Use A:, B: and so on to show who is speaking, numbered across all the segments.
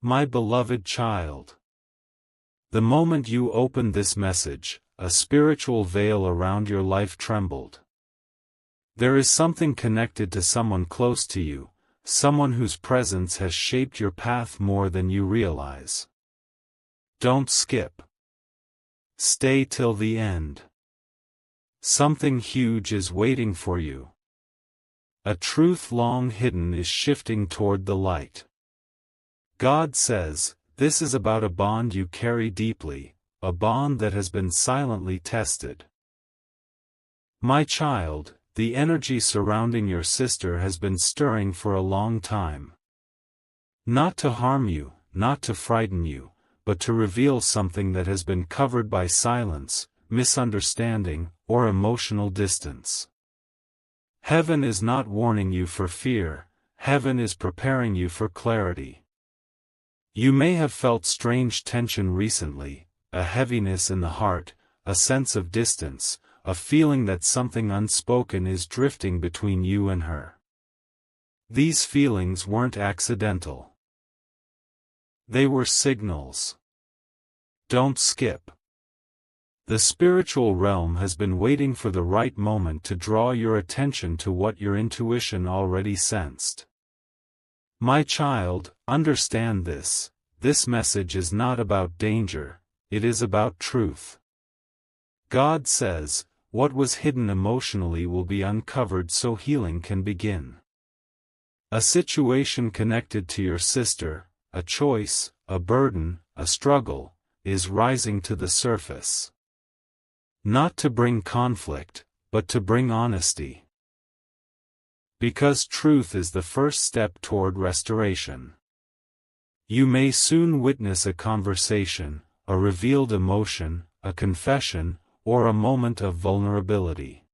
A: My beloved child. The moment you opened this message, a spiritual veil around your life trembled. There is something connected to someone close to you, someone whose presence has shaped your path more than you realize. Don't skip. Stay till the end. Something huge is waiting for you. A truth long hidden is shifting toward the light. God says, this is about a bond you carry deeply, a bond that has been silently tested. My child, the energy surrounding your sister has been stirring for a long time. Not to harm you, not to frighten you, but to reveal something that has been covered by silence, misunderstanding, or emotional distance. Heaven is not warning you for fear, heaven is preparing you for clarity. You may have felt strange tension recently, a heaviness in the heart, a sense of distance, a feeling that something unspoken is drifting between you and her. These feelings weren't accidental. They were signals. Don't skip. The spiritual realm has been waiting for the right moment to draw your attention to what your intuition already sensed. My child, understand this. This message is not about danger, it is about truth. God says, what was hidden emotionally will be uncovered so healing can begin. A situation connected to your sister, a choice, a burden, a struggle, is rising to the surface. Not to bring conflict, but to bring honesty. Because truth is the first step toward restoration. You may soon witness a conversation, a revealed emotion, a confession, or a moment of vulnerability.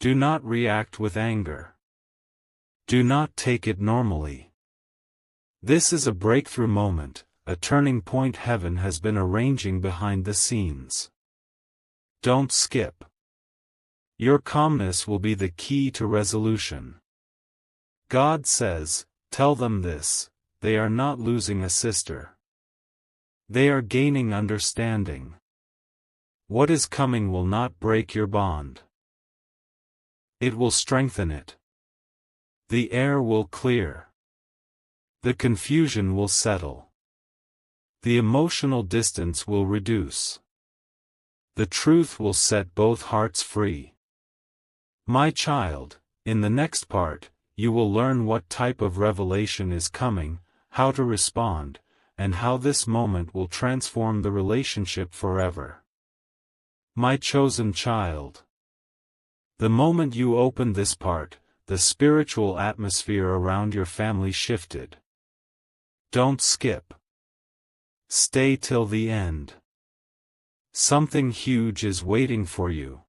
A: Do not react with anger. Do not take it normally. This is a breakthrough moment, a turning point heaven has been arranging behind the scenes. Don't skip. Your calmness will be the key to resolution. God says, tell them this, they are not losing a sister. They are gaining understanding. What is coming will not break your bond. It will strengthen it. The air will clear. The confusion will settle. The emotional distance will reduce. The truth will set both hearts free. My child, in the next part, you will learn what type of revelation is coming, how to respond, and how this moment will transform the relationship forever. My chosen child. The moment you opened this part, the spiritual atmosphere around your family shifted. Don't skip. Stay till the end. Something huge is waiting for you.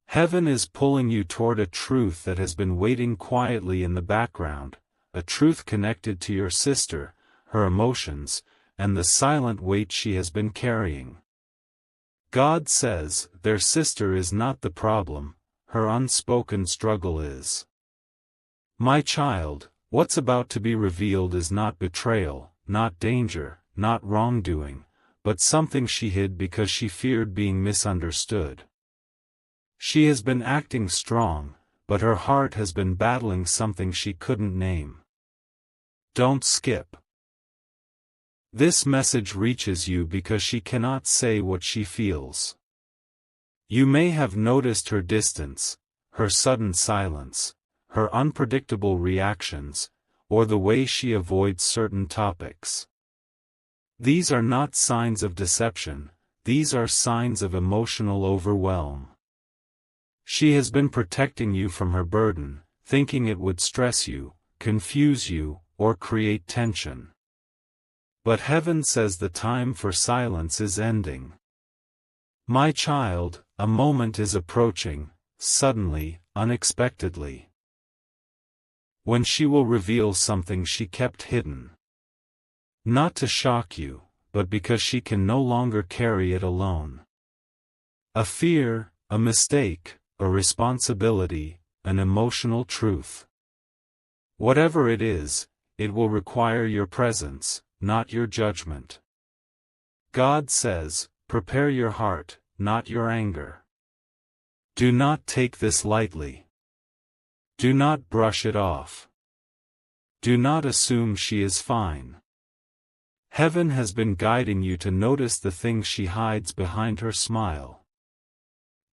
A: Heaven is pulling you toward a truth that has been waiting quietly in the background, a truth connected to your sister, her emotions, and the silent weight she has been carrying. God says, their sister is not the problem, her unspoken struggle is. My child, what's about to be revealed is not betrayal, not danger, not wrongdoing, but something she hid because she feared being misunderstood. She has been acting strong, but her heart has been battling something she couldn't name. Don't skip. This message reaches you because she cannot say what she feels. You may have noticed her distance, her sudden silence, her unpredictable reactions, or the way she avoids certain topics. These are not signs of deception, these are signs of emotional overwhelm. She has been protecting you from her burden, thinking it would stress you, confuse you, or create tension. But heaven says the time for silence is ending. My child, a moment is approaching, suddenly, unexpectedly. When she will reveal something she kept hidden. Not to shock you, but because she can no longer carry it alone. A fear, a mistake, a responsibility, an emotional truth. Whatever it is it will require your presence, not your judgment. God says, prepare your heart, not your anger. Do not take this lightly. Do not brush it off. Do not assume she is fine. Heaven has been guiding you to notice the things she hides behind her smile.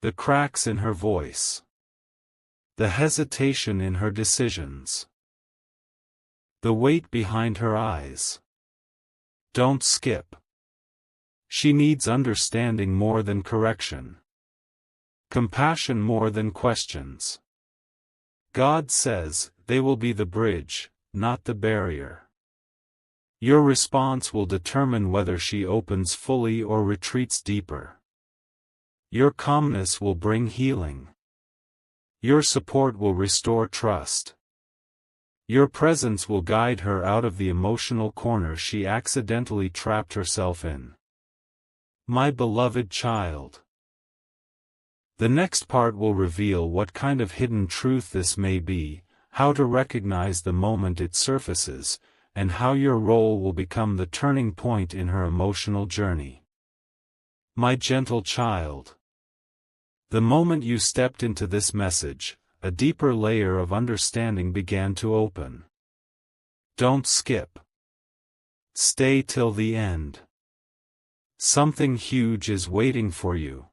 A: The cracks in her voice. The hesitation in her decisions. The weight behind her eyes. Don't skip. She needs understanding more than correction. Compassion more than questions. God says, they will be the bridge, not the barrier. Your response will determine whether she opens fully or retreats deeper. Your calmness will bring healing. Your support will restore trust. Your presence will guide her out of the emotional corner she accidentally trapped herself in. My beloved child. The next part will reveal what kind of hidden truth this may be, how to recognize the moment it surfaces, and how your role will become the turning point in her emotional journey. My gentle child. The moment you stepped into this message, a deeper layer of understanding began to open. Don't skip. Stay till the end. Something huge is waiting for you.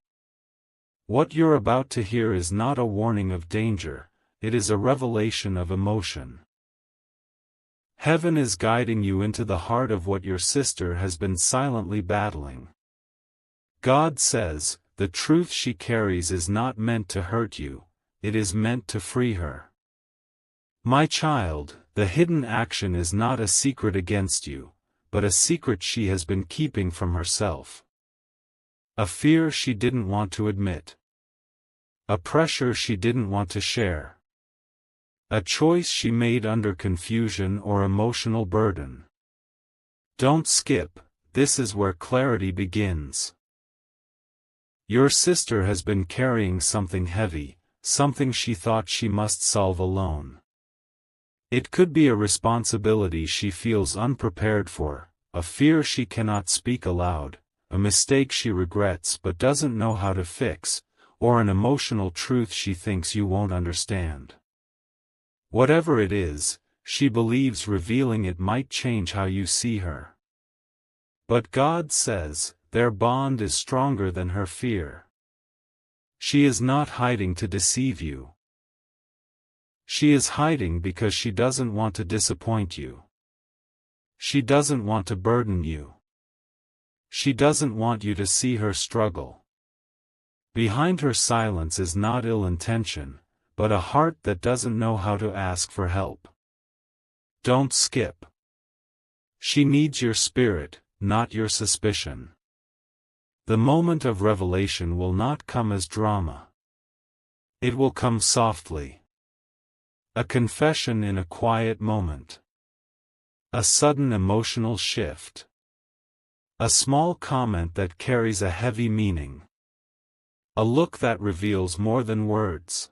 A: What you're about to hear is not a warning of danger, it is a revelation of emotion. Heaven is guiding you into the heart of what your sister has been silently battling. God says, the truth she carries is not meant to hurt you, it is meant to free her. My child, the hidden action is not a secret against you, but a secret she has been keeping from herself. A fear she didn't want to admit. A pressure she didn't want to share. A choice she made under confusion or emotional burden. Don't skip, this is where clarity begins. Your sister has been carrying something heavy, something she thought she must solve alone. It could be a responsibility she feels unprepared for, a fear she cannot speak aloud, a mistake she regrets but doesn't know how to fix, or an emotional truth she thinks you won't understand. Whatever it is, she believes revealing it might change how you see her. But God says, their bond is stronger than her fear. She is not hiding to deceive you. She is hiding because she doesn't want to disappoint you. She doesn't want to burden you. She doesn't want you to see her struggle. Behind her silence is not ill intention, but a heart that doesn't know how to ask for help. Don't skip. She needs your spirit, not your suspicion. The moment of revelation will not come as drama. It will come softly. A confession in a quiet moment. A sudden emotional shift. A small comment that carries a heavy meaning. A look that reveals more than words.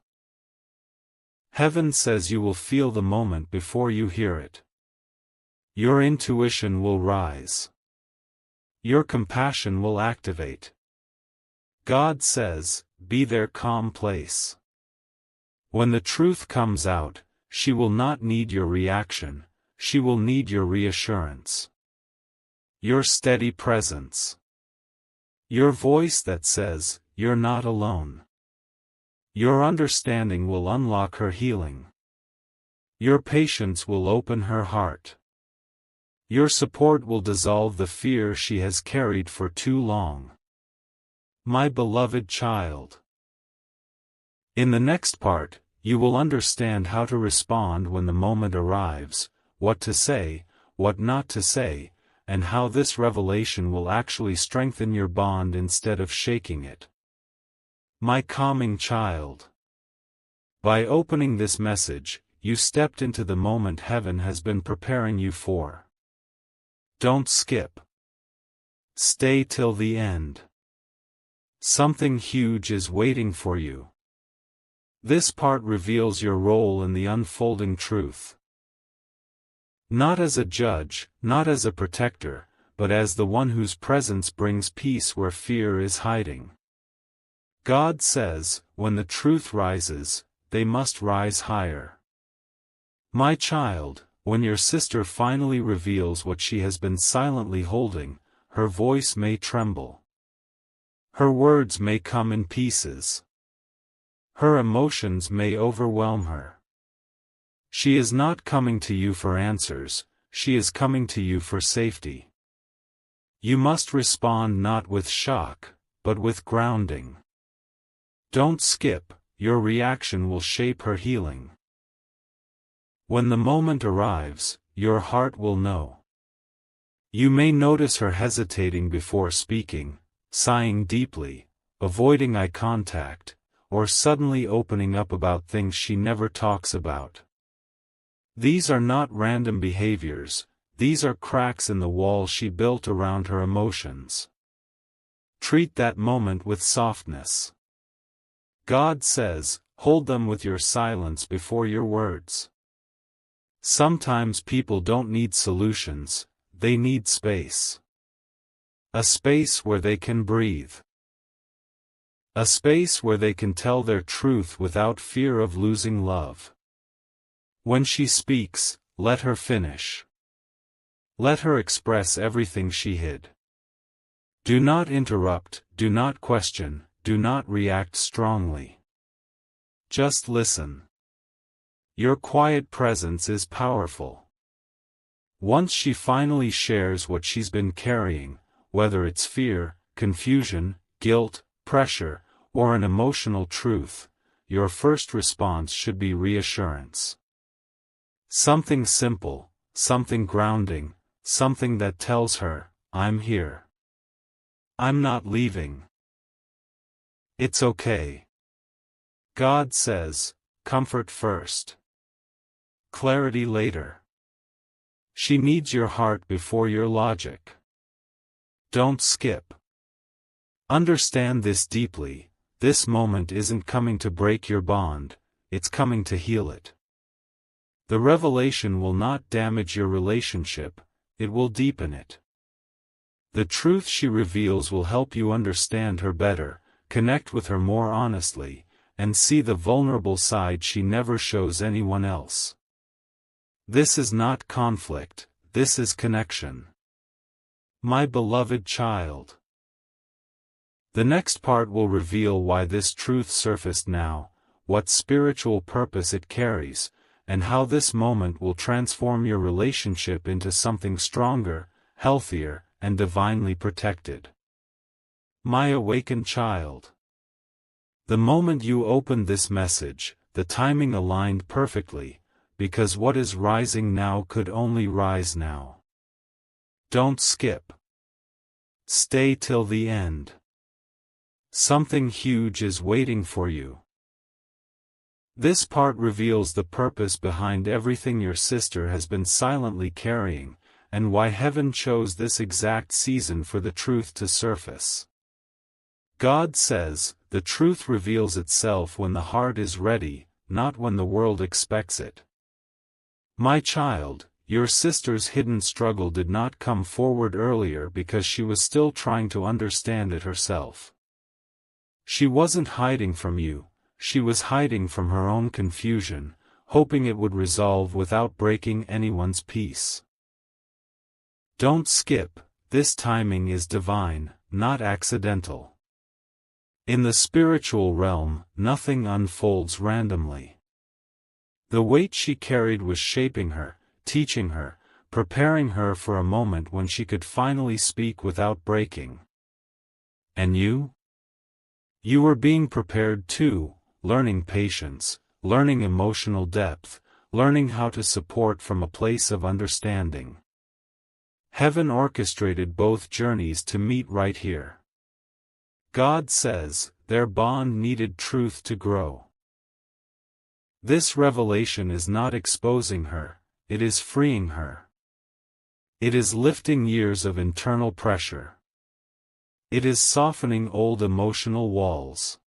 A: Heaven says you will feel the moment before you hear it. Your intuition will rise. Your compassion will activate. God says, be their calm place. When the truth comes out, she will not need your reaction, she will need your reassurance. Your steady presence. Your voice that says, you're not alone. Your understanding will unlock her healing. Your patience will open her heart. Your support will dissolve the fear she has carried for too long. My beloved child. In the next part, you will understand how to respond when the moment arrives, what to say, what not to say, and how this revelation will actually strengthen your bond instead of shaking it. My calming child. By opening this message, you stepped into the moment heaven has been preparing you for. Don't skip. Stay till the end. Something huge is waiting for you. This part reveals your role in the unfolding truth. Not as a judge, not as a protector, but as the one whose presence brings peace where fear is hiding. God says, when the truth rises, they must rise higher. My child, when your sister finally reveals what she has been silently holding, her voice may tremble. Her words may come in pieces. Her emotions may overwhelm her. She is not coming to you for answers, she is coming to you for safety. You must respond not with shock, but with grounding. Don't skip, your reaction will shape her healing. When the moment arrives, your heart will know. You may notice her hesitating before speaking, sighing deeply, avoiding eye contact, or suddenly opening up about things she never talks about. These are not random behaviors, these are cracks in the wall she built around her emotions. Treat that moment with softness. God says, hold them with your silence before your words. Sometimes people don't need solutions, they need space. A space where they can breathe. A space where they can tell their truth without fear of losing love. When she speaks, let her finish. Let her express everything she hid. Do not interrupt, do not question, do not react strongly. Just listen. Your quiet presence is powerful. Once she finally shares what she's been carrying, whether it's fear, confusion, guilt, pressure, or an emotional truth, your first response should be reassurance. Something simple, something grounding, something that tells her, I'm here. I'm not leaving. It's okay. God says, comfort first. Clarity later. She needs your heart before your logic. Don't skip. Understand this deeply, this moment isn't coming to break your bond, it's coming to heal it. The revelation will not damage your relationship, it will deepen it. The truth she reveals will help you understand her better, connect with her more honestly, and see the vulnerable side she never shows anyone else. This is not conflict, this is connection. My beloved child. The next part will reveal why this truth surfaced now, what spiritual purpose it carries, and how this moment will transform your relationship into something stronger, healthier, and divinely protected. My awakened child. The moment you opened this message, the timing aligned perfectly, because what is rising now could only rise now. Don't skip. Stay till the end. Something huge is waiting for you. This part reveals the purpose behind everything your sister has been silently carrying, and why heaven chose this exact season for the truth to surface. God says, the truth reveals itself when the heart is ready, not when the world expects it. My child, your sister's hidden struggle did not come forward earlier because she was still trying to understand it herself. She wasn't hiding from you, she was hiding from her own confusion, hoping it would resolve without breaking anyone's peace. Don't skip, this timing is divine, not accidental. In the spiritual realm, nothing unfolds randomly. The weight she carried was shaping her, teaching her, preparing her for a moment when she could finally speak without breaking. And you? You were being prepared too, learning patience, learning emotional depth, learning how to support from a place of understanding. Heaven orchestrated both journeys to meet right here. God says, their bond needed truth to grow. This revelation is not exposing her, it is freeing her. It is lifting years of internal pressure. It is softening old emotional walls.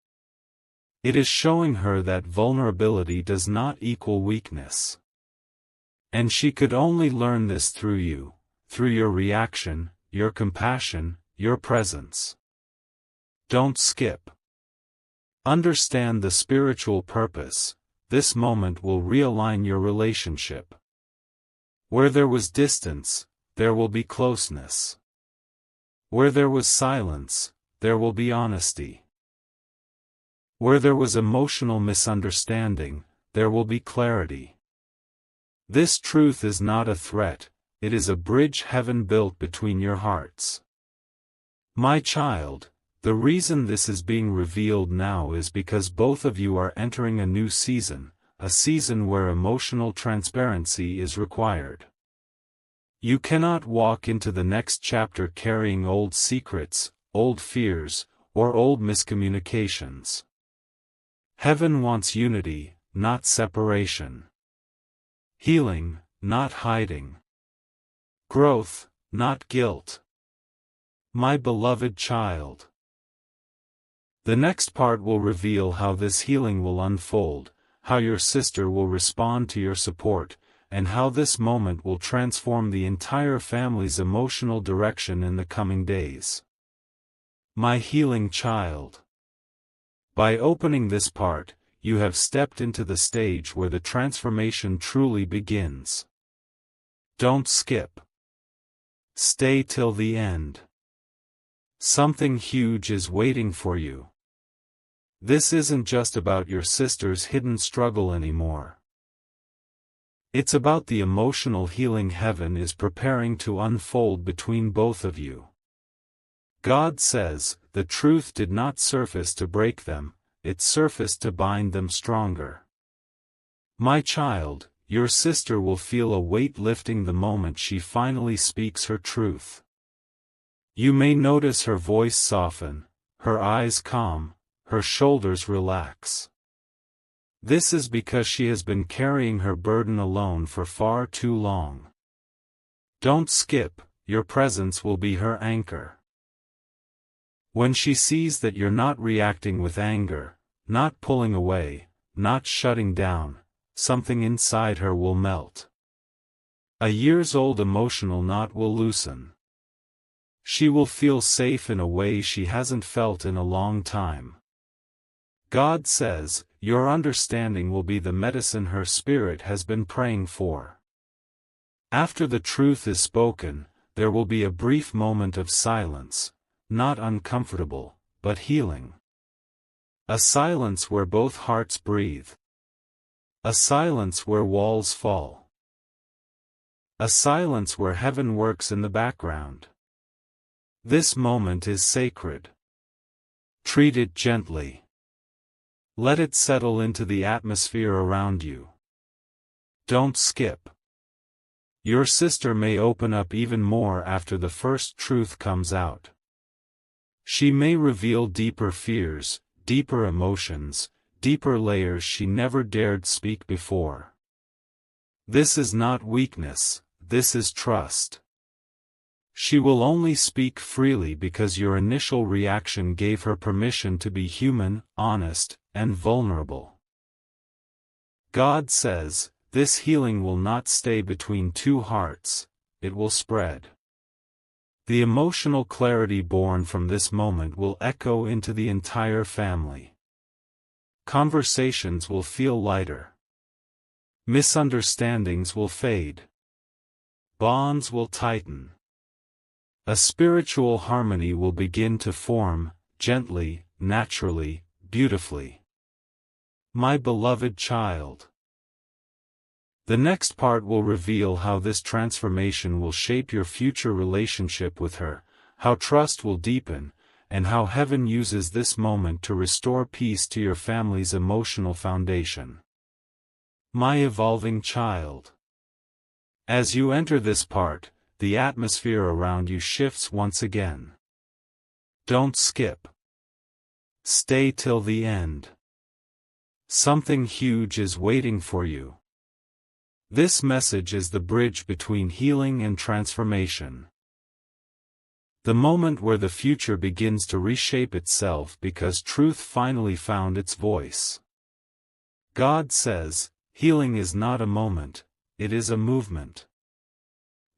A: It is showing her that vulnerability does not equal weakness. And she could only learn this through you, through your reaction, your compassion, your presence. Don't skip. Understand the spiritual purpose. This moment will realign your relationship. Where there was distance, there will be closeness. Where there was silence, there will be honesty. Where there was emotional misunderstanding, there will be clarity. This truth is not a threat, it is a bridge heaven built between your hearts. My child, the reason this is being revealed now is because both of you are entering a new season, a season where emotional transparency is required. You cannot walk into the next chapter carrying old secrets, old fears, or old miscommunications. Heaven wants unity, not separation. Healing, not hiding. Growth, not guilt. My beloved child. The next part will reveal how this healing will unfold, how your sister will respond to your support, and how this moment will transform the entire family's emotional direction in the coming days. My healing child. By opening this part, you have stepped into the stage where the transformation truly begins. Don't skip. Stay till the end. Something huge is waiting for you. This isn't just about your sister's hidden struggle anymore. It's about the emotional healing heaven is preparing to unfold between both of you. God says, the truth did not surface to break them, it surfaced to bind them stronger. My child, your sister will feel a weight lifting the moment she finally speaks her truth. You may notice her voice soften, her eyes calm, her shoulders relax. This is because she has been carrying her burden alone for far too long. Don't skip, your presence will be her anchor. When she sees that you're not reacting with anger, not pulling away, not shutting down, something inside her will melt. A years-old emotional knot will loosen. She will feel safe in a way she hasn't felt in a long time. God says, your understanding will be the medicine her spirit has been praying for. After the truth is spoken, there will be a brief moment of silence, not uncomfortable, but healing. A silence where both hearts breathe. A silence where walls fall. A silence where heaven works in the background. This moment is sacred. Treat it gently. Let it settle into the atmosphere around you. Don't skip. Your sister may open up even more after the first truth comes out. She may reveal deeper fears, deeper emotions, deeper layers she never dared speak before. This is not weakness, this is trust. She will only speak freely because your initial reaction gave her permission to be human, honest, and vulnerable. God says, this healing will not stay between two hearts, it will spread. The emotional clarity born from this moment will echo into the entire family. Conversations will feel lighter. Misunderstandings will fade. Bonds will tighten. A spiritual harmony will begin to form, gently, naturally, beautifully. My beloved child. The next part will reveal how this transformation will shape your future relationship with her, how trust will deepen, and how heaven uses this moment to restore peace to your family's emotional foundation. My evolving child. As you enter this part, the atmosphere around you shifts once again. Don't skip. Stay till the end. Something huge is waiting for you. This message is the bridge between healing and transformation. The moment where the future begins to reshape itself because truth finally found its voice. God says, healing is not a moment, it is a movement.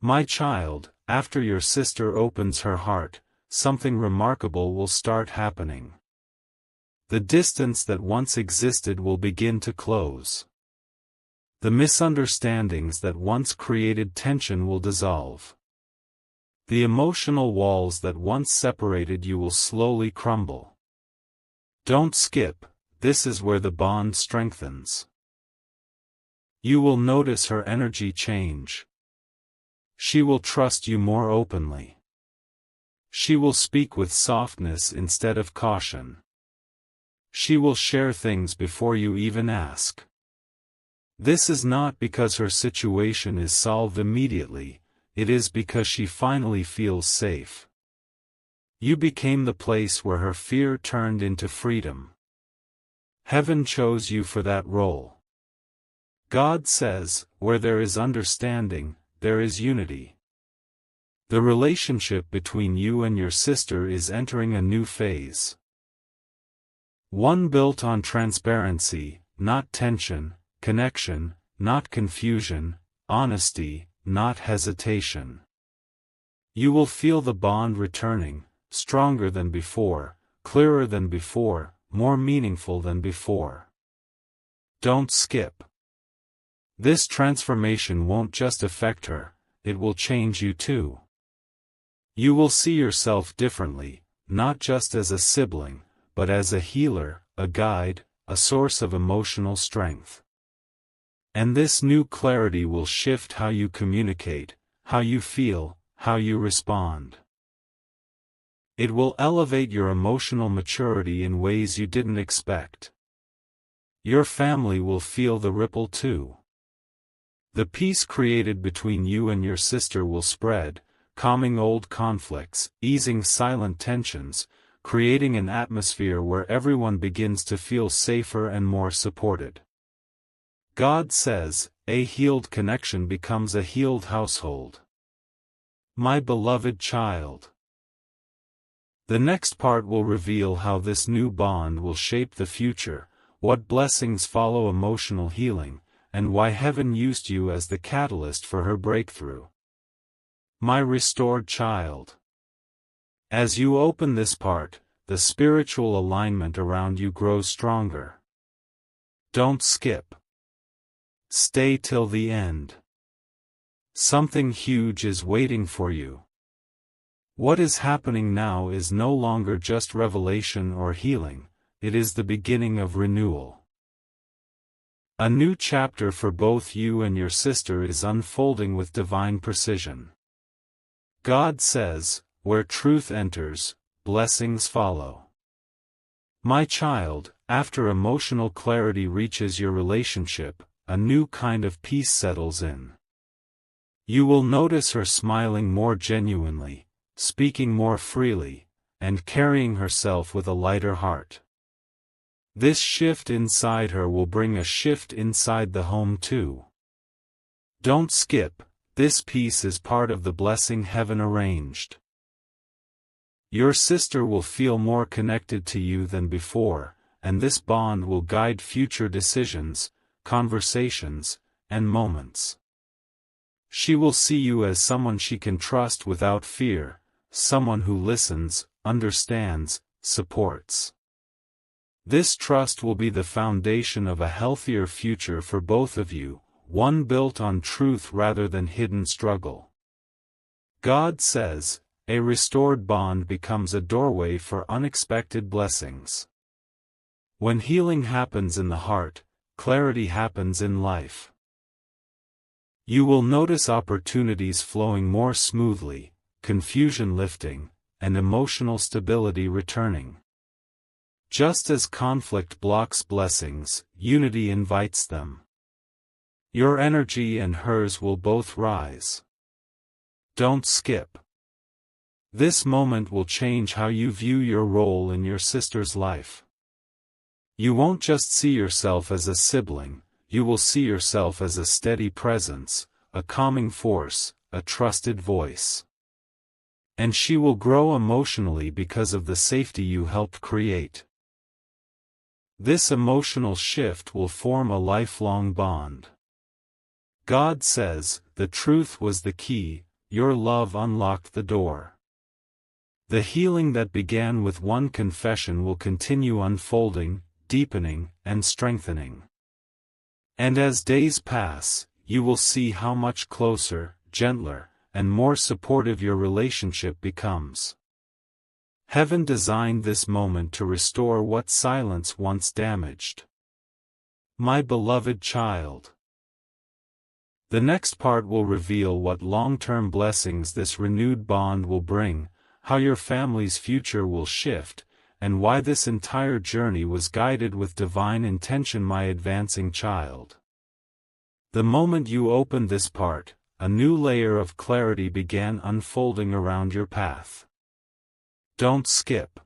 A: My child, after your sister opens her heart, something remarkable will start happening. The distance that once existed will begin to close. The misunderstandings that once created tension will dissolve. The emotional walls that once separated you will slowly crumble. Don't skip, this is where the bond strengthens. You will notice her energy change. She will trust you more openly. She will speak with softness instead of caution. She will share things before you even ask. This is not because her situation is solved immediately, it is because she finally feels safe. You became the place where her fear turned into freedom. Heaven chose you for that role. God says, where there is understanding, there is unity. The relationship between you and your sister is entering a new phase. One built on transparency, not tension, connection, not confusion, honesty, not hesitation. You will feel the bond returning, stronger than before, clearer than before, more meaningful than before. Don't skip. This transformation won't just affect her, it will change you too. You will see yourself differently, not just as a sibling, but as a healer, a guide, a source of emotional strength. And this new clarity will shift how you communicate, how you feel, how you respond. It will elevate your emotional maturity in ways you didn't expect. Your family will feel the ripple too. The peace created between you and your sister will spread, calming old conflicts, easing silent tensions, creating an atmosphere where everyone begins to feel safer and more supported. God says, a healed connection becomes a healed household. My beloved child. The next part will reveal how this new bond will shape the future, what blessings follow emotional healing, and why heaven used you as the catalyst for her breakthrough. My restored child. As you open this part, the spiritual alignment around you grows stronger. Don't skip. Stay till the end. Something huge is waiting for you. What is happening now is no longer just revelation or healing, it is the beginning of renewal. A new chapter for both you and your sister is unfolding with divine precision. God says, where truth enters, blessings follow. My child, after emotional clarity reaches your relationship, a new kind of peace settles in. You will notice her smiling more genuinely, speaking more freely, and carrying herself with a lighter heart. This shift inside her will bring a shift inside the home too. Don't skip, this peace is part of the blessing heaven arranged. Your sister will feel more connected to you than before, and this bond will guide future decisions, conversations, and moments. She will see you as someone she can trust without fear, someone who listens, understands, supports. This trust will be the foundation of a healthier future for both of you, one built on truth rather than hidden struggle. God says, a restored bond becomes a doorway for unexpected blessings. When healing happens in the heart, clarity happens in life. You will notice opportunities flowing more smoothly, confusion lifting, and emotional stability returning. Just as conflict blocks blessings, unity invites them. Your energy and hers will both rise. Don't skip. This moment will change how you view your role in your sister's life. You won't just see yourself as a sibling, you will see yourself as a steady presence, a calming force, a trusted voice. And she will grow emotionally because of the safety you helped create. This emotional shift will form a lifelong bond. God says, the truth was the key, your love unlocked the door. The healing that began with one confession will continue unfolding, deepening, and strengthening. And as days pass, you will see how much closer, gentler, and more supportive your relationship becomes. Heaven designed this moment to restore what silence once damaged. My beloved child. The next part will reveal what long-term blessings this renewed bond will bring, how your family's future will shift, and why this entire journey was guided with divine intention, my advancing child. The moment you opened this part, a new layer of clarity began unfolding around your path. Don't skip.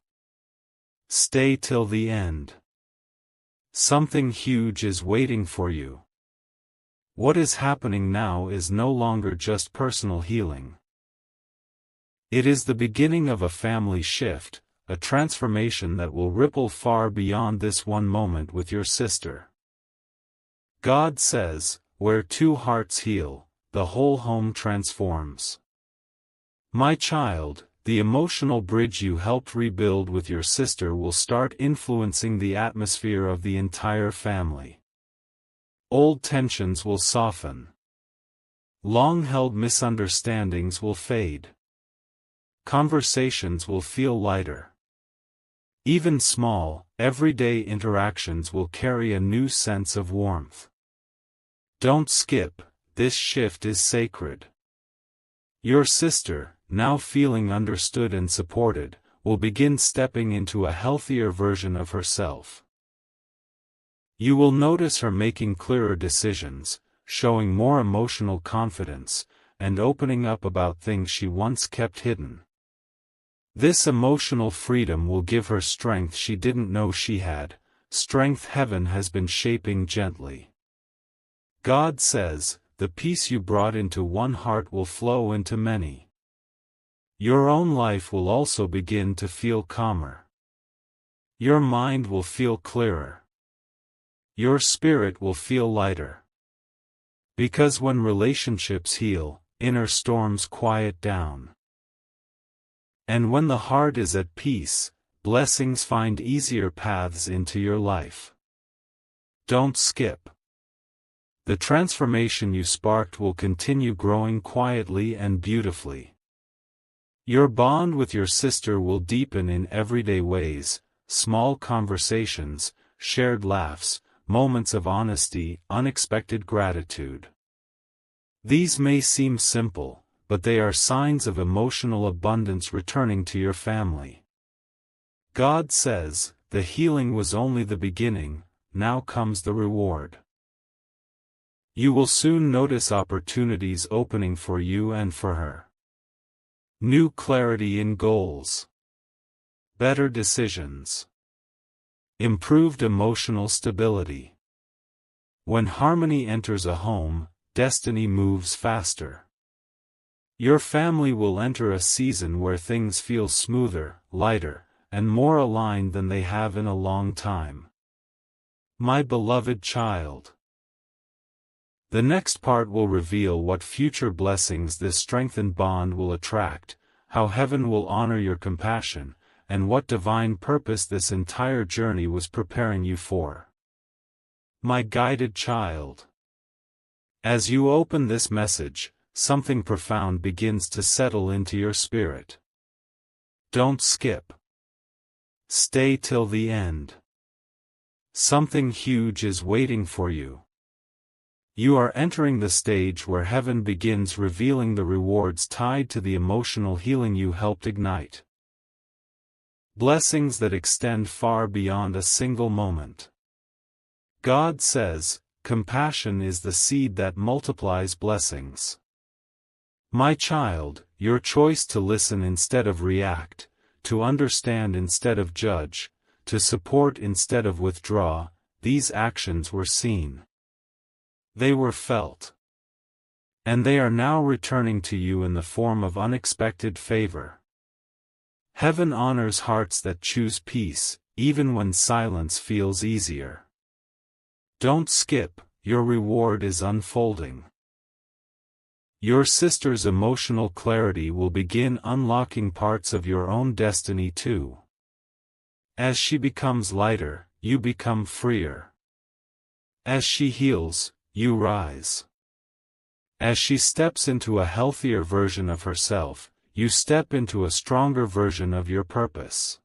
A: Stay till the end. Something huge is waiting for you. What is happening now is no longer just personal healing. It is the beginning of a family shift, a transformation that will ripple far beyond this one moment with your sister. God says, where two hearts heal, the whole home transforms. My child, the emotional bridge you helped rebuild with your sister will start influencing the atmosphere of the entire family. Old tensions will soften. Long-held misunderstandings will fade. Conversations will feel lighter. Even small, everyday interactions will carry a new sense of warmth. Don't skip, this shift is sacred. Your sister, now feeling understood and supported, will begin stepping into a healthier version of herself. You will notice her making clearer decisions, showing more emotional confidence, and opening up about things she once kept hidden. This emotional freedom will give her strength she didn't know she had, strength heaven has been shaping gently. God says, the peace you brought into one heart will flow into many. Your own life will also begin to feel calmer. Your mind will feel clearer. Your spirit will feel lighter. Because when relationships heal, inner storms quiet down. And when the heart is at peace, blessings find easier paths into your life. Don't skip. The transformation you sparked will continue growing quietly and beautifully. Your bond with your sister will deepen in everyday ways, small conversations, shared laughs, moments of honesty, unexpected gratitude. These may seem simple, but they are signs of emotional abundance returning to your family. God says, the healing was only the beginning, now comes the reward. You will soon notice opportunities opening for you and for her. New clarity in goals. Better decisions. Improved emotional stability. When harmony enters a home, destiny moves faster. Your family will enter a season where things feel smoother, lighter, and more aligned than they have in a long time. My beloved child. The next part will reveal what future blessings this strengthened bond will attract, how heaven will honor your compassion, and what divine purpose this entire journey was preparing you for. My guided child. As you open this message, something profound begins to settle into your spirit. Don't skip. Stay till the end. Something huge is waiting for you. You are entering the stage where heaven begins revealing the rewards tied to the emotional healing you helped ignite. Blessings that extend far beyond a single moment. God says, compassion is the seed that multiplies blessings. My child, your choice to listen instead of react, to understand instead of judge, to support instead of withdraw, these actions were seen. They were felt. And they are now returning to you in the form of unexpected favor. Heaven honors hearts that choose peace, even when silence feels easier. Don't skip, your reward is unfolding. Your sister's emotional clarity will begin unlocking parts of your own destiny too. As she becomes lighter, you become freer. As she heals, you rise. As she steps into a healthier version of herself, you step into a stronger version of your purpose.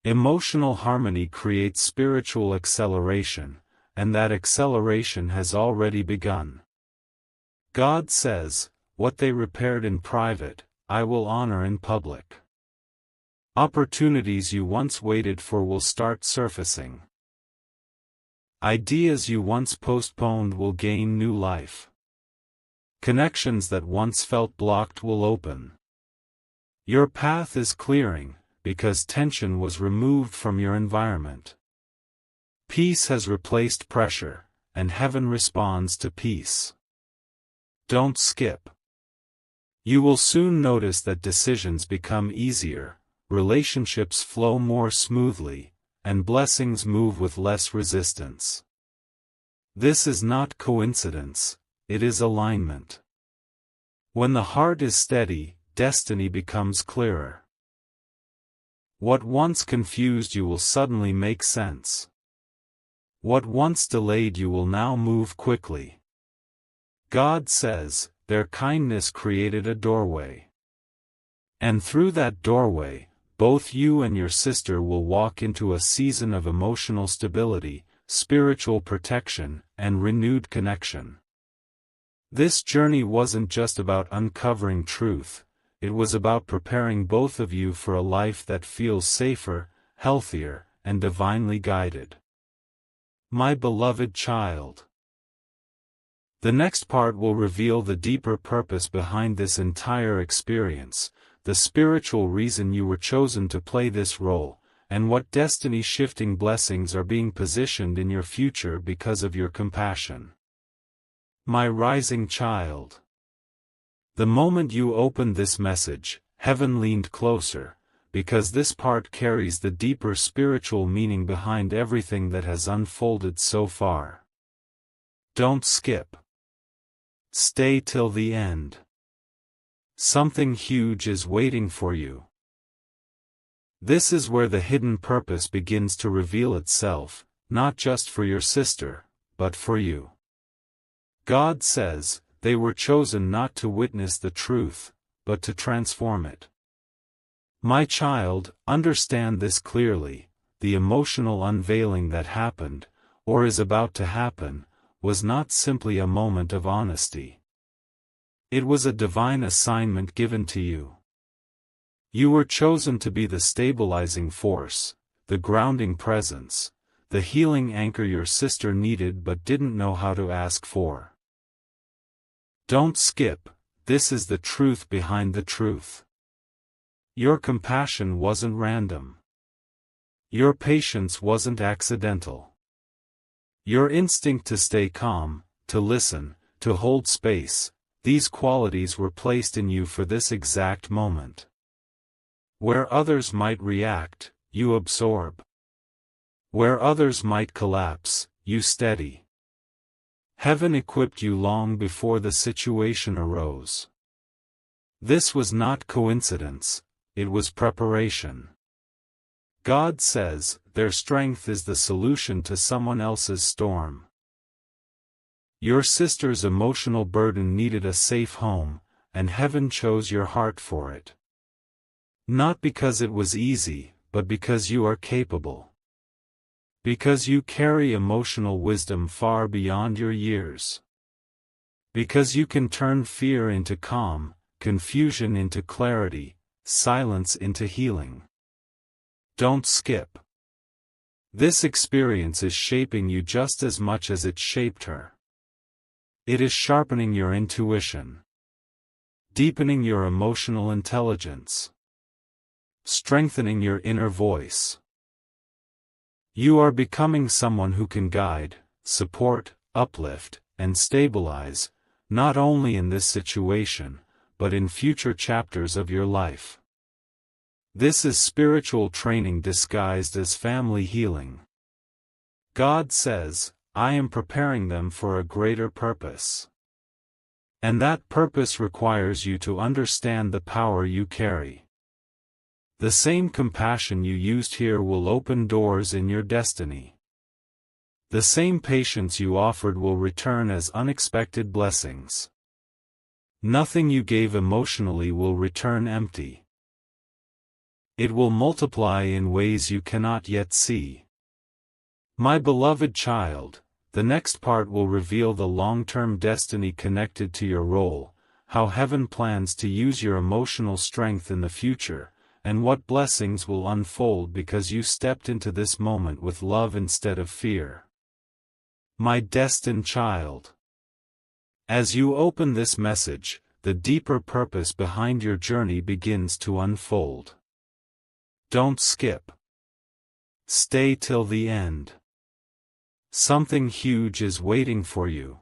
A: Emotional harmony creates spiritual acceleration, and that acceleration has already begun. God says, "What they repaired in private, I will honor in public." Opportunities you once waited for will start surfacing. Ideas you once postponed will gain new life. Connections that once felt blocked will open. Your path is clearing, because tension was removed from your environment. Peace has replaced pressure, and heaven responds to peace. Don't skip. You will soon notice that decisions become easier, relationships flow more smoothly, and blessings move with less resistance. This is not coincidence, it is alignment. When the heart is steady, destiny becomes clearer. What once confused you will suddenly make sense. What once delayed you will now move quickly. God says, their kindness created a doorway. And through that doorway, both you and your sister will walk into a season of emotional stability, spiritual protection, and renewed connection. This journey wasn't just about uncovering truth, it was about preparing both of you for a life that feels safer, healthier, and divinely guided. My beloved child. The next part will reveal the deeper purpose behind this entire experience, the spiritual reason you were chosen to play this role, and what destiny-shifting blessings are being positioned in your future because of your compassion. My rising child. The moment you opened this message, heaven leaned closer, because this part carries the deeper spiritual meaning behind everything that has unfolded so far. Don't skip. Stay till the end. Something huge is waiting for you. This is where the hidden purpose begins to reveal itself, not just for your sister, but for you. God says, they were chosen not to witness the truth, but to transform it. My child, understand this clearly, the emotional unveiling that happened, or is about to happen, was not simply a moment of honesty. It was a divine assignment given to you. You were chosen to be the stabilizing force, the grounding presence, the healing anchor your sister needed but didn't know how to ask for. Don't skip, this is the truth behind the truth. Your compassion wasn't random. Your patience wasn't accidental. Your instinct to stay calm, to listen, to hold space, these qualities were placed in you for this exact moment. Where others might react, you absorb. Where others might collapse, you steady. Heaven equipped you long before the situation arose. This was not coincidence, it was preparation. God says, their strength is the solution to someone else's storm. Your sister's emotional burden needed a safe home, and heaven chose your heart for it. Not because it was easy, but because you are capable. Because you carry emotional wisdom far beyond your years. Because you can turn fear into calm, confusion into clarity, silence into healing. Don't skip. This experience is shaping you just as much as it shaped her. It is sharpening your intuition. Deepening your emotional intelligence. Strengthening your inner voice. You are becoming someone who can guide, support, uplift, and stabilize, not only in this situation, but in future chapters of your life. This is spiritual training disguised as family healing. God says, I am preparing them for a greater purpose. And that purpose requires you to understand the power you carry. The same compassion you used here will open doors in your destiny. The same patience you offered will return as unexpected blessings. Nothing you gave emotionally will return empty. It will multiply in ways you cannot yet see. My beloved child, the next part will reveal the long-term destiny connected to your role, how heaven plans to use your emotional strength in the future, and what blessings will unfold because you stepped into this moment with love instead of fear. My destined child. As you open this message, the deeper purpose behind your journey begins to unfold. Don't skip. Stay till the end. Something huge is waiting for you.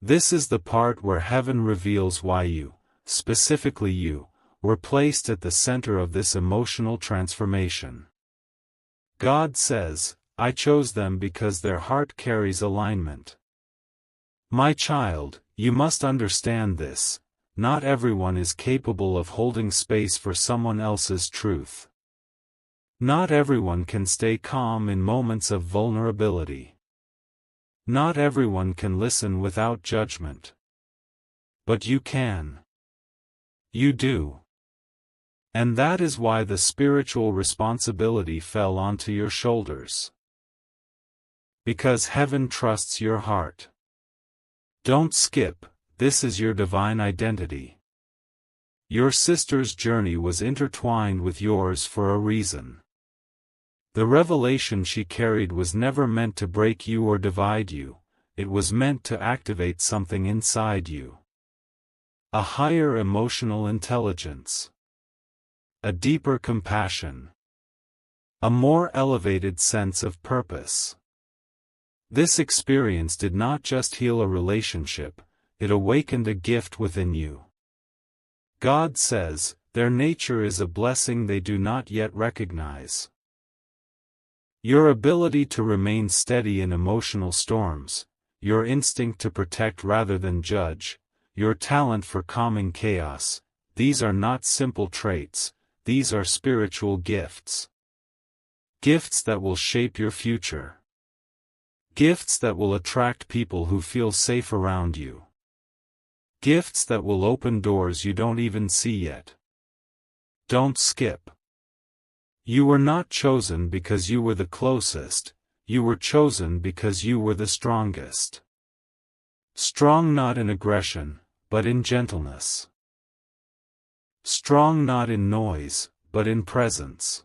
A: This is the part where heaven reveals why you, specifically you, were placed at the center of this emotional transformation. God says, I chose them because their heart carries alignment. My child, you must understand this. Not everyone is capable of holding space for someone else's truth. Not everyone can stay calm in moments of vulnerability. Not everyone can listen without judgment. But you can. You do. And that is why the spiritual responsibility fell onto your shoulders. Because heaven trusts your heart. Don't skip, this is your divine identity. Your sister's journey was intertwined with yours for a reason. The revelation she carried was never meant to break you or divide you, it was meant to activate something inside you. A higher emotional intelligence. A deeper compassion. A more elevated sense of purpose. This experience did not just heal a relationship, it awakened a gift within you. God says, their nature is a blessing they do not yet recognize. Your ability to remain steady in emotional storms, your instinct to protect rather than judge, your talent for calming chaos, these are not simple traits, these are spiritual gifts. Gifts that will shape your future. Gifts that will attract people who feel safe around you. Gifts that will open doors you don't even see yet. Don't skip. You were not chosen because you were the closest, you were chosen because you were the strongest. Strong not in aggression, but in gentleness. Strong not in noise, but in presence.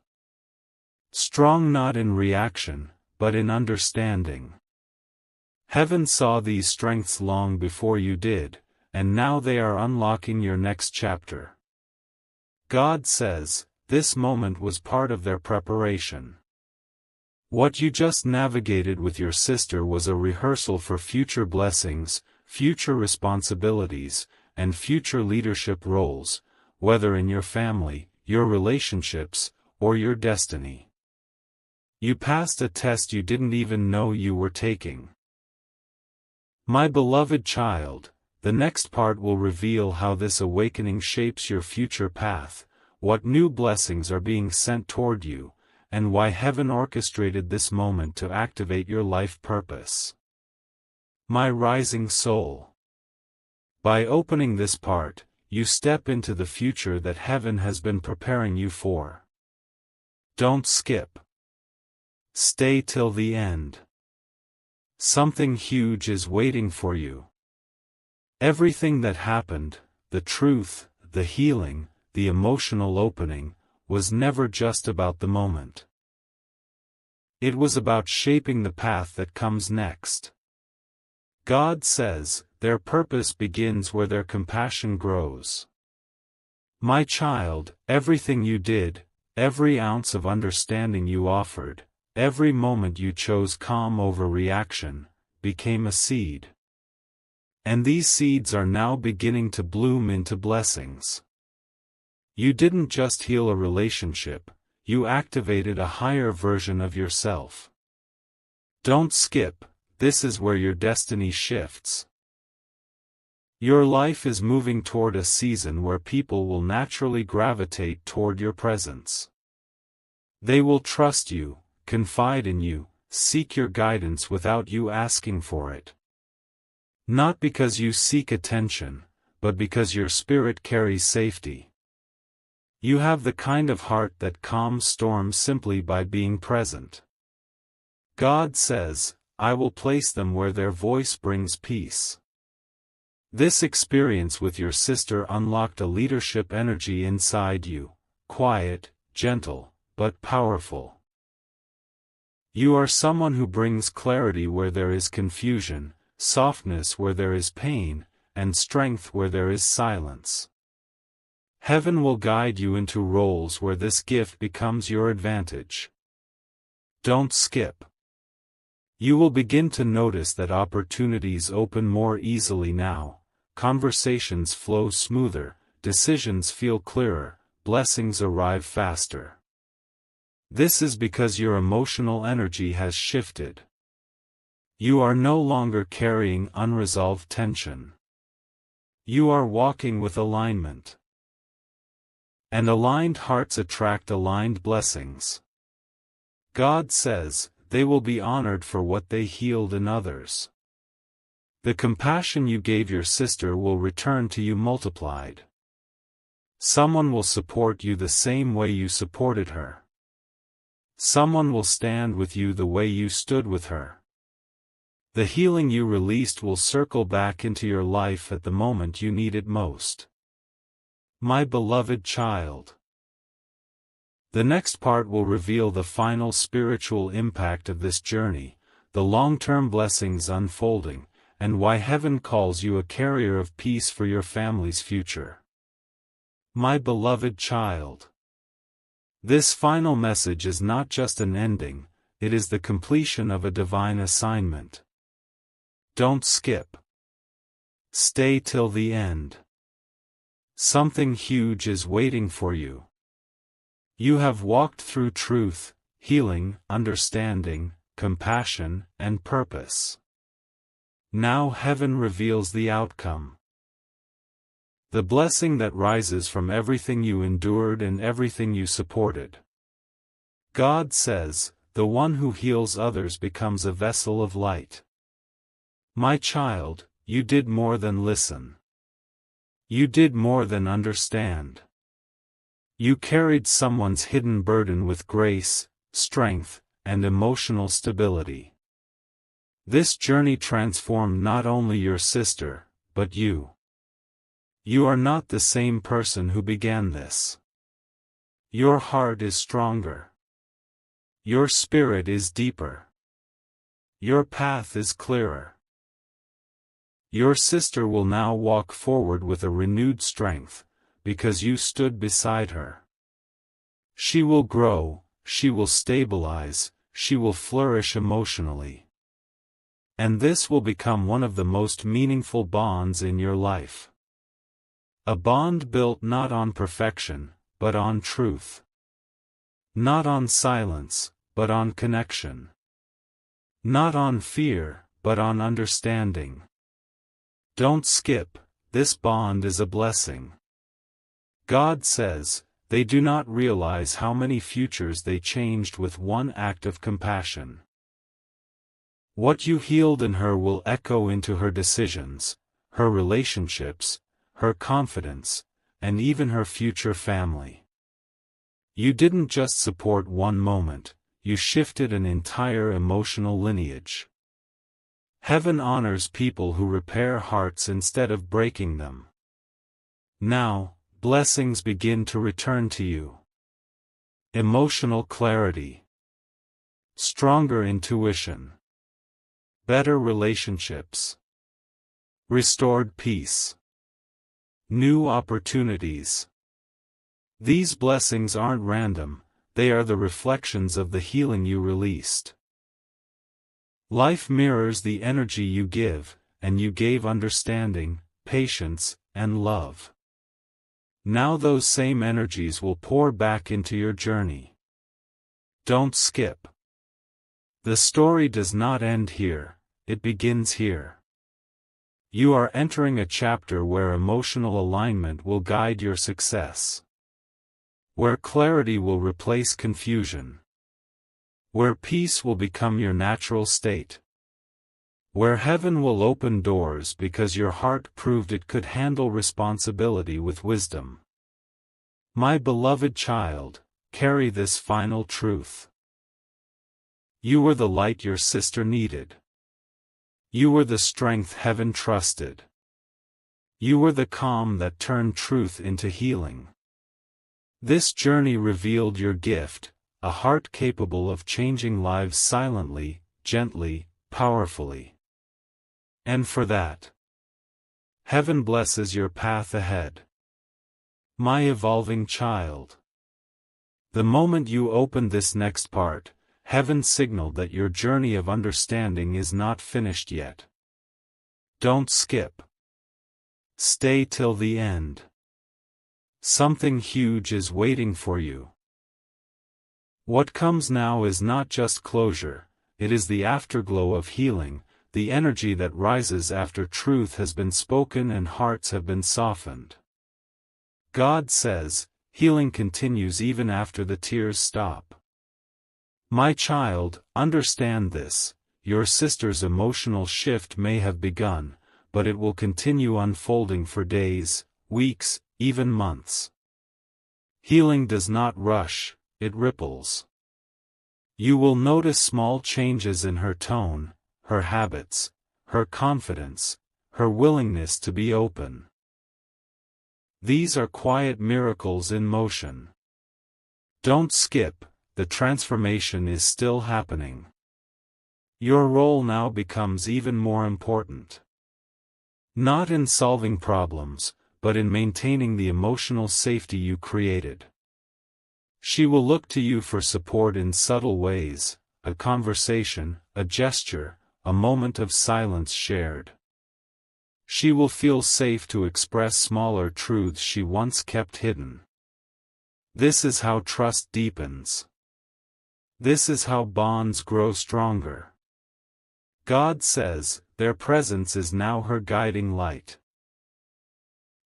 A: Strong not in reaction, but in understanding. Heaven saw these strengths long before you did, and now they are unlocking your next chapter. God says, this moment was part of their preparation. What you just navigated with your sister was a rehearsal for future blessings, future responsibilities, and future leadership roles, whether in your family, your relationships, or your destiny. You passed a test you didn't even know you were taking. My beloved child, the next part will reveal how this awakening shapes your future path, what new blessings are being sent toward you, and why heaven orchestrated this moment to activate your life purpose. My rising soul. By opening this part, you step into the future that heaven has been preparing you for. Don't skip. Stay till the end. Something huge is waiting for you. Everything that happened, the truth, the healing, the emotional opening, was never just about the moment. It was about shaping the path that comes next. God says, their purpose begins where their compassion grows. My child, everything you did, every ounce of understanding you offered, every moment you chose calm over reaction, became a seed. And these seeds are now beginning to bloom into blessings. You didn't just heal a relationship, you activated a higher version of yourself. Don't skip, this is where your destiny shifts. Your life is moving toward a season where people will naturally gravitate toward your presence. They will trust you, confide in you, seek your guidance without you asking for it. Not because you seek attention, but because your spirit carries safety. You have the kind of heart that calms storms simply by being present. God says, "I will place them where their voice brings peace." This experience with your sister unlocked a leadership energy inside you, quiet, gentle, but powerful. You are someone who brings clarity where there is confusion, softness where there is pain, and strength where there is silence. Heaven will guide you into roles where this gift becomes your advantage. Don't skip. You will begin to notice that opportunities open more easily now, conversations flow smoother, decisions feel clearer, blessings arrive faster. This is because your emotional energy has shifted. You are no longer carrying unresolved tension. You are walking with alignment. And aligned hearts attract aligned blessings. God says, they will be honored for what they healed in others. The compassion you gave your sister will return to you multiplied. Someone will support you the same way you supported her. Someone will stand with you the way you stood with her. The healing you released will circle back into your life at the moment you need it most. My beloved child. The next part will reveal the final spiritual impact of this journey, the long-term blessings unfolding, and why heaven calls you a carrier of peace for your family's future. My beloved child. This final message is not just an ending, it is the completion of a divine assignment. Don't skip. Stay till the end. Something huge is waiting for you. You have walked through truth, healing, understanding, compassion, and purpose. Now heaven reveals the outcome. The blessing that rises from everything you endured and everything you supported. God says, the one who heals others becomes a vessel of light. My child, you did more than listen. You did more than understand. You carried someone's hidden burden with grace, strength, and emotional stability. This journey transformed not only your sister, but you. You are not the same person who began this. Your heart is stronger. Your spirit is deeper. Your path is clearer. Your sister will now walk forward with a renewed strength, because you stood beside her. She will grow, she will stabilize, she will flourish emotionally. And this will become one of the most meaningful bonds in your life. A bond built not on perfection, but on truth. Not on silence, but on connection. Not on fear, but on understanding. Don't skip, this bond is a blessing. God says, they do not realize how many futures they changed with one act of compassion. What you healed in her will echo into her decisions, her relationships, her confidence, and even her future family. You didn't just support one moment, you shifted an entire emotional lineage. Heaven honors people who repair hearts instead of breaking them. Now, blessings begin to return to you. Emotional clarity. Stronger intuition. Better relationships. Restored peace. New opportunities. These blessings aren't random, they are the reflections of the healing you released. Life mirrors the energy you give, and you gave understanding, patience, and love. Now those same energies will pour back into your journey. Don't skip. The story does not end here, it begins here. You are entering a chapter where emotional alignment will guide your success. Where clarity will replace confusion. Where peace will become your natural state. Where heaven will open doors because your heart proved it could handle responsibility with wisdom. My beloved child, carry this final truth. You were the light your sister needed. You were the strength heaven trusted. You were the calm that turned truth into healing. This journey revealed your gift, a heart capable of changing lives silently, gently, powerfully. And for that, heaven blesses your path ahead. My evolving child. The moment you opened this next part, heaven signaled that your journey of understanding is not finished yet. Don't skip. Stay till the end. Something huge is waiting for you. What comes now is not just closure, it is the afterglow of healing, the energy that rises after truth has been spoken and hearts have been softened. God says, healing continues even after the tears stop. My child, understand this, your sister's emotional shift may have begun, but it will continue unfolding for days, weeks, even months. Healing does not rush, it ripples. You will notice small changes in her tone, her habits, her confidence, her willingness to be open. These are quiet miracles in motion. Don't skip, the transformation is still happening. Your role now becomes even more important. Not in solving problems, but in maintaining the emotional safety you created. She will look to you for support in subtle ways, a conversation, a gesture, a moment of silence shared. She will feel safe to express smaller truths she once kept hidden. This is how trust deepens. This is how bonds grow stronger. God says, their presence is now her guiding light.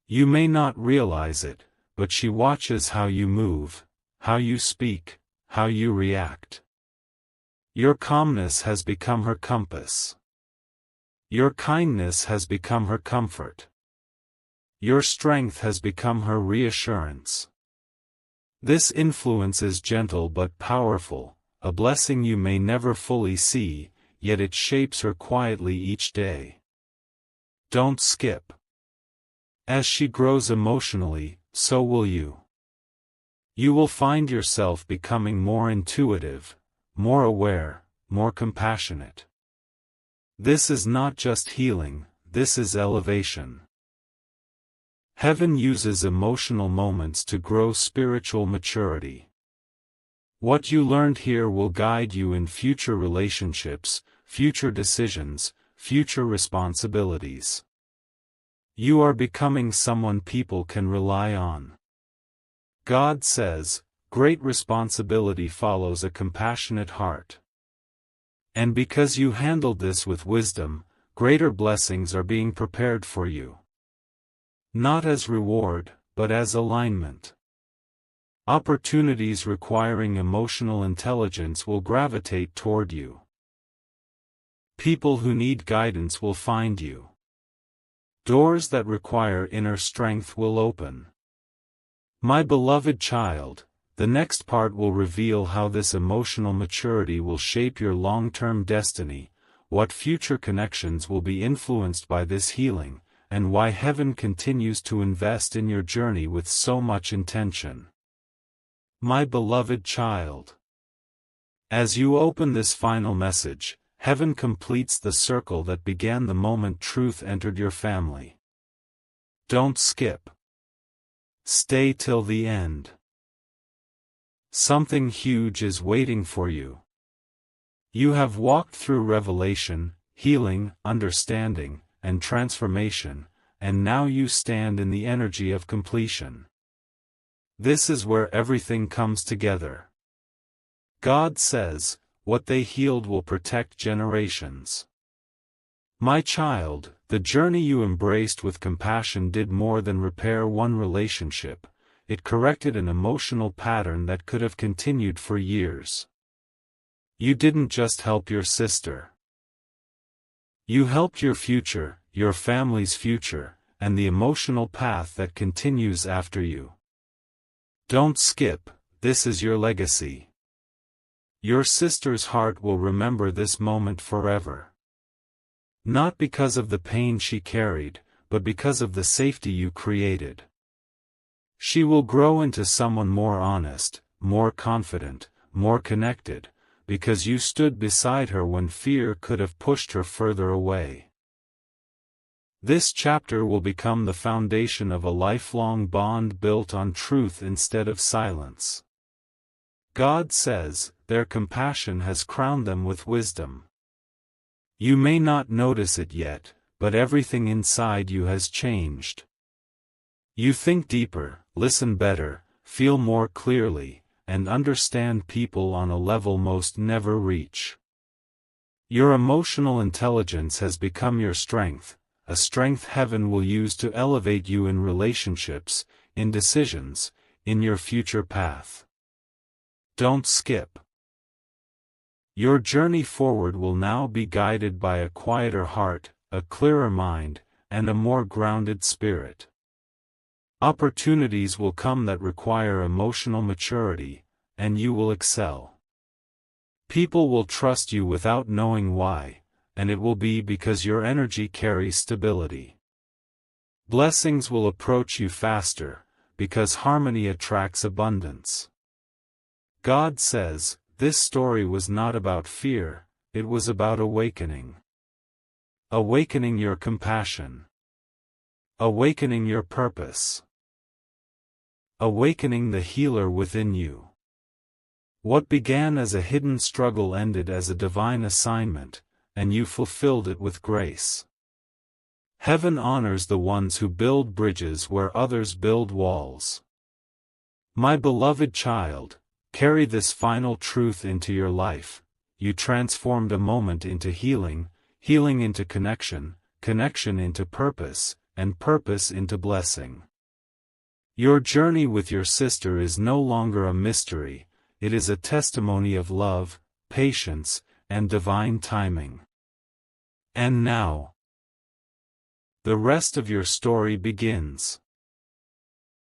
A: You may not realize it, but she watches how you move, how you speak, how you react. Your calmness has become her compass. Your kindness has become her comfort. Your strength has become her reassurance. This influence is gentle but powerful, a blessing you may never fully see, yet it shapes her quietly each day. Don't skip. As she grows emotionally, so will you. You will find yourself becoming more intuitive, more aware, more compassionate. This is not just healing, this is elevation. Heaven uses emotional moments to grow spiritual maturity. What you learned here will guide you in future relationships, future decisions, future responsibilities. You are becoming someone people can rely on. God says, great responsibility follows a compassionate heart. And because you handled this with wisdom, greater blessings are being prepared for you. Not as reward, but as alignment. Opportunities requiring emotional intelligence will gravitate toward you. People who need guidance will find you. Doors that require inner strength will open. My beloved child, the next part will reveal how this emotional maturity will shape your long-term destiny, what future connections will be influenced by this healing, and why heaven continues to invest in your journey with so much intention. My beloved child. As you open this final message, heaven completes the circle that began the moment truth entered your family. Don't skip. Stay till the end. Something huge is waiting for you. You have walked through revelation, healing, understanding, and transformation, and now you stand in the energy of completion. This is where everything comes together. God says, what they healed will protect generations. My child, The journey you embraced with compassion did more than repair one relationship, it corrected an emotional pattern that could have continued for years. You didn't just help your sister. You helped your future, your family's future, and the emotional path that continues after you. Don't skip, this is your legacy. Your sister's heart will remember this moment forever. Not because of the pain she carried, but because of the safety you created. She will grow into someone more honest, more confident, more connected, because you stood beside her when fear could have pushed her further away. This chapter will become the foundation of a lifelong bond built on truth instead of silence. God says, their compassion has crowned them with wisdom. You may not notice it yet, but everything inside you has changed. You think deeper, listen better, feel more clearly, and understand people on a level most never reach. Your emotional intelligence has become your strength, a strength heaven will use to elevate you in relationships, in decisions, in your future path. Don't skip. Your journey forward will now be guided by a quieter heart, a clearer mind, and a more grounded spirit. Opportunities will come that require emotional maturity, and you will excel. People will trust you without knowing why, and it will be because your energy carries stability. Blessings will approach you faster, because harmony attracts abundance. God says, this story was not about fear, it was about awakening. Awakening your compassion. Awakening your purpose. Awakening the healer within you. What began as a hidden struggle ended as a divine assignment, and you fulfilled it with grace. Heaven honors the ones who build bridges where others build walls. My beloved child, carry this final truth into your life. You transformed a moment into healing, healing into connection, connection into purpose, and purpose into blessing. Your journey with your sister is no longer a mystery, it is a testimony of love, patience, and divine timing. And now, the rest of your story begins.